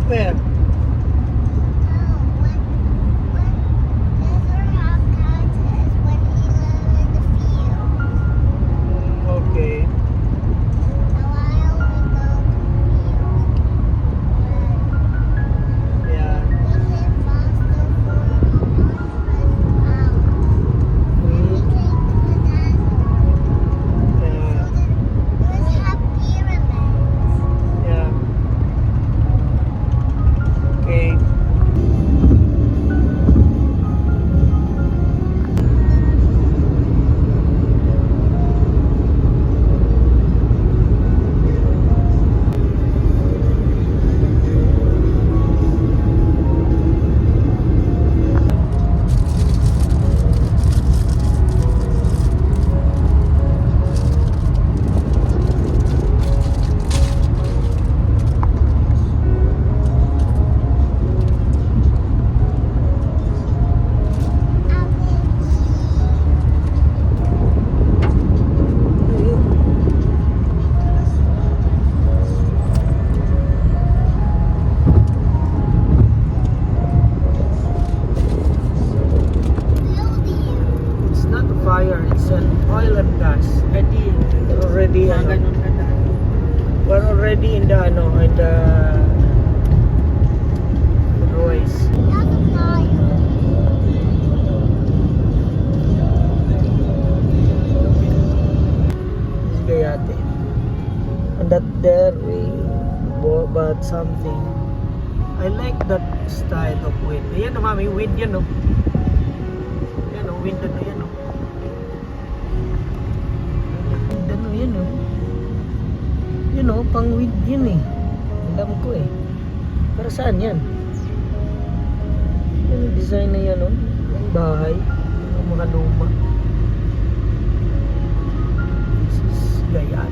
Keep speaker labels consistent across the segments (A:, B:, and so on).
A: Where? Okay. Yeah. Yeah. Okay. It's not a fire, it's an oil and gas. Already, we're already in the race. Okay, ate. And that there we bought something. I like that style of wind. Ayan o, mami, wind yan o. Ayan o, wind ano yan o. Wind ano yan o. Yun o, pang wind yun eh. Alam ko eh. Para saan yan? Yan yung design na yan o. Yung bahay. Yung mga luma. This is Gayan.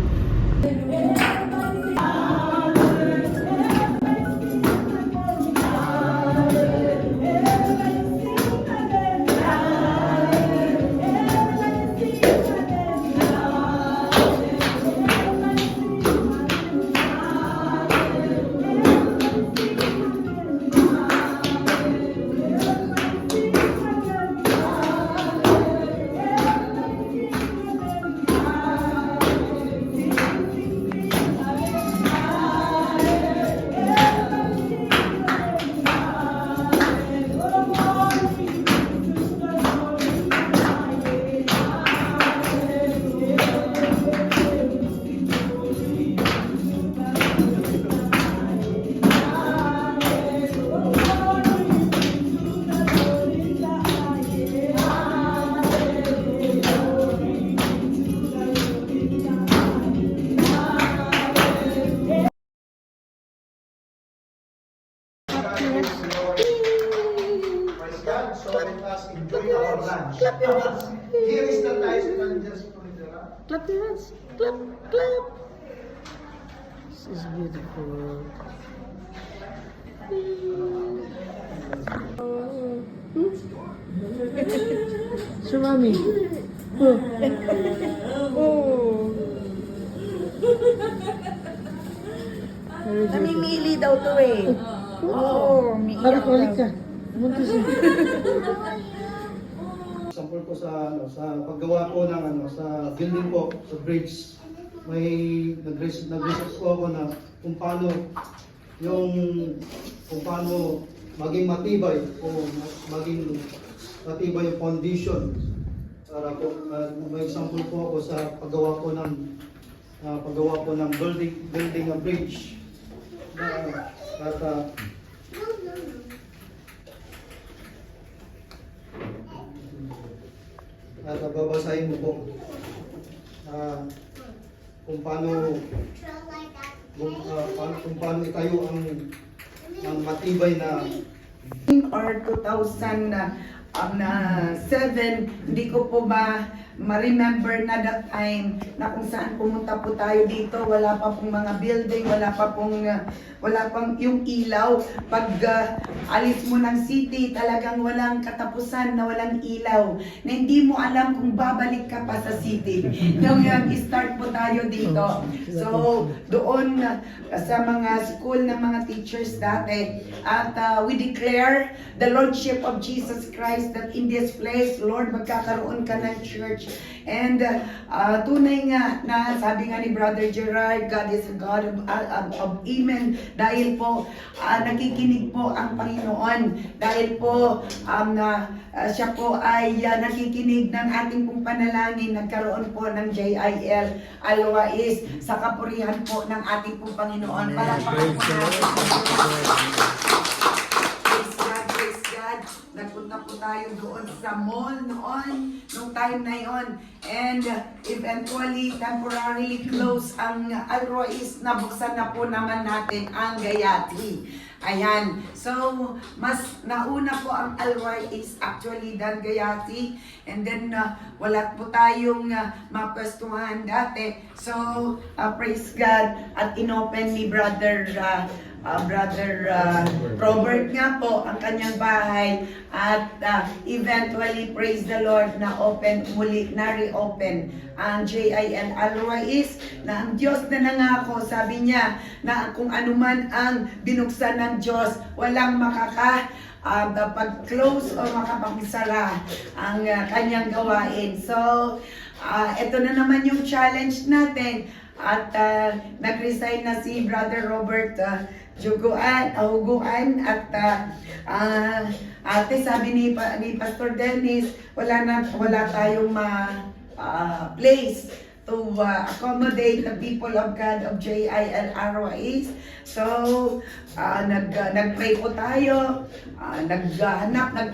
B: So let us enjoy our lunch. Here is the nice managers from the
A: Clap your hands. Clap, clap. This is beautiful. So, mami.
C: Namimili daw to eh. Oo, umiiyak
A: Halik
C: daw.
A: ka. Buntis eh.
B: Sample ko sa paggawa ko ng sa building ko, sa bridge. May nag-research ko ako na kung paano maging matibay o maging matibay yung foundation. Para po may example po ako sa paggawa ko ng building a bridge. At babasahin mo po kung paano itayo ang matibay na
C: Or 2,000 7, hindi ko po ma-remember na that time na kung saan pumunta po tayo dito, wala pa pong mga building, wala pang yung ilaw. Pag alis mo ng city, talagang walang katapusan na walang ilaw, na hindi mo alam kung babalik ka pa sa city. Yung start po tayo dito. So, doon sa mga school ng mga teachers dati, at we declare the Lordship of Jesus Christ that in this place, Lord, magkakaroon ka ng church. And tunay nga na sabi nga ni Brother Gerard, God is a God of Amen. Dahil po nakikinig po ang Panginoon. Dahil po siya po ay nakikinig ng ating pong panalangin. Nagkaroon po ng JIL Alwais sa kapurihan po ng ating pong Panginoon. Palakpakan po natin. Praise God. Nagpunta po tayo doon sa mall noon, nung time na yon. And eventually, temporarily close ang Alrois. Nabuksan na po naman natin ang Gayati. Ayan. So, mas nauna po ang Alrois actually than Gayati. And then, wala po tayong mapwestuhan dati. So, praise God. At inopen ni Brother Robert nga po ang kanyang bahay at eventually, praise the Lord, na reopen ang JIL Alrois, na ang Diyos na nangako, sabi niya na kung anuman ang binuksan ng Diyos, walang pag-close o makapagsara ang kanyang gawain. So, ito na naman yung challenge natin. At nag-resign na si Brother Robert Huguan at ate, sabi ni Pastor Dennis, wala tayong place to accommodate the people of God of JIL Arwais. So, nag-pray po tayo,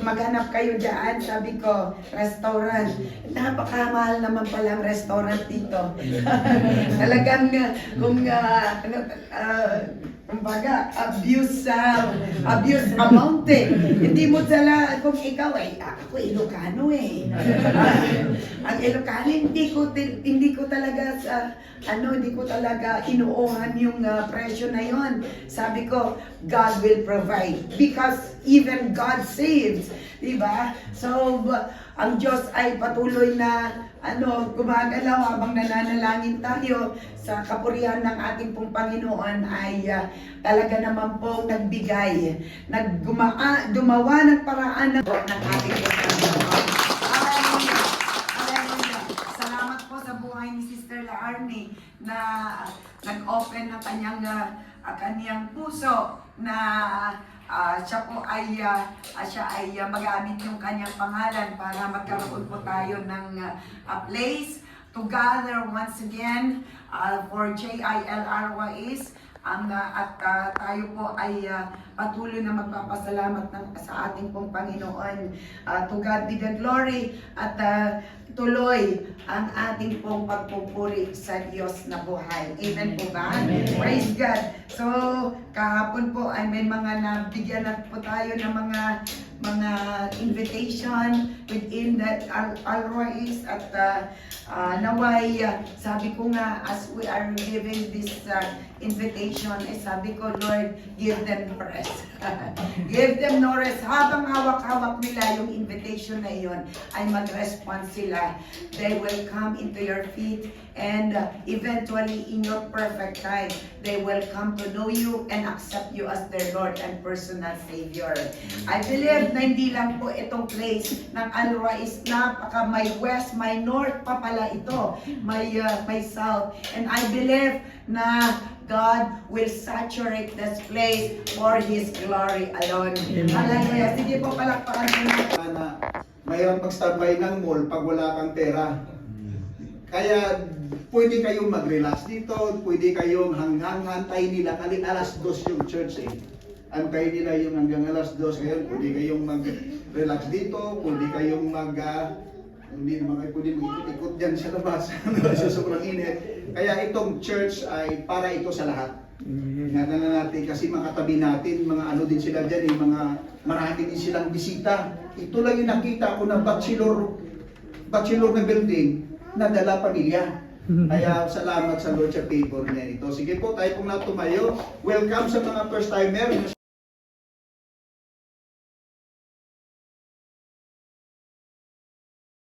C: maghanap kayo dyan. Sabi ko, restaurant. Napakamahal naman palang restaurant dito. Talagang, kumbaga, abuse amount eh. Hindi mo sala, kung ikaw ako Ilocano eh. Ang Ilocano, hindi ko talaga inuuhan yung presyo na yon. Sabi ko, God will provide because even God saves, diba? So, ang Diyos ay patuloy na gumagalaw habang nananalangin tayo sa kapurihan ng ating pong Panginoon ay talaga naman pong nagbigay, gumawa ng paraan ng ating Panginoon. Salamat po sa buhay ni Sister Laarne na nag-open ng kanyang puso na siya ay magamit yung kanyang pangalan para magkaroon po tayo ng place to gather once again for JIL Arwais. At tayo po ay patuloy na magpapasalamat sa ating pong Panginoon. To God be the glory at tuloy ang ating pong pagpupuri sa Diyos na buhay. Amen po ba? Amen. Praise God. So, kahapon po ay may mga nabigyan na po tayo ng mga invitation within that Alrois at naway, sabi ko nga, as we are giving this invitation, sabi ko, Lord, give them no rest. Give them no rest. Habang hawak-hawak nila yung invitation na iyon, ay mag-respond sila. They will come into your feet and eventually in your perfect time, they will come to know you and accept you as their Lord and personal Savior. I believe na hindi lang po itong place ng Alrois, may west, may north pa pala ito, may south. And I believe na God will saturate this place for His glory alone. Hallelujah. Sige po, palakpakan po natin.
B: Mayroon pag-standby ng mall pag wala kang pera. Kaya pwede kayong mag-relax dito, pwede kayong hantay nila. Kasi alas 2 yung church eh. Antay nila yung hanggang alas 2 ngayon. Pwede kayong mag-relax dito, pwede kayong hindi naman kayo pwede mag-ikot-ikot dyan sa labas. Sa sobrang init. Kaya itong church ay para ito sa lahat.
D: Ingatan na natin kasi mga katabi natin, mga ano din sila dyan, mga marami din silang bisita. Ito lang yung nakita ko na bachelor na building na dala pamilya. Kaya salamat sa Lord sa favor niya ito. Sige po, tayo pong natumayo. Welcome sa mga first timer.